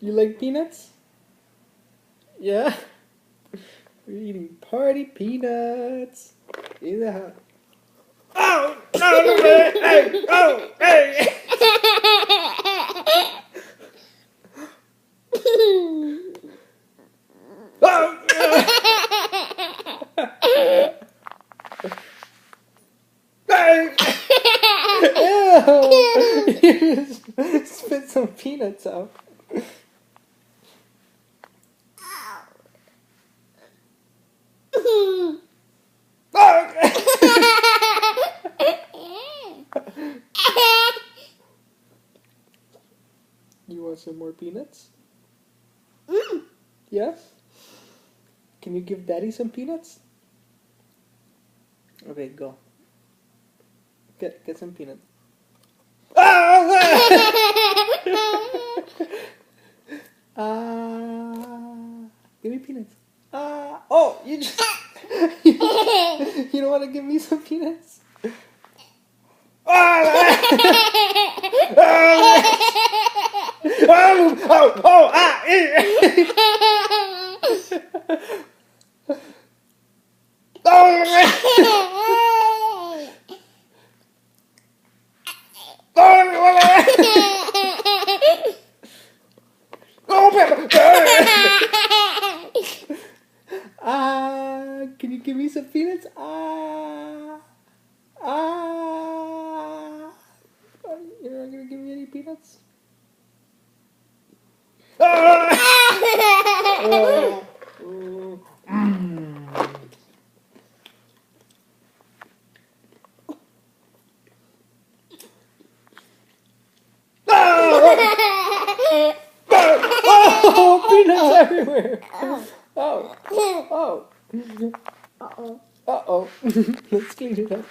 You like peanuts? Yeah? We're eating party peanuts. Yeah. Oh! Oh! Hey! Oh! Hey! Oh! Hey! Ew! You just spit some peanuts out. You want some more peanuts? Yeah? Can you give Daddy some peanuts? Okay, go. Get some peanuts. Give me peanuts. Oh, you just you don't want to give me some peanuts? Can you give me some peanuts? You're not gonna give me any peanuts? Oh, peanuts everywhere. Oh. Uh-oh. Let's clean it up.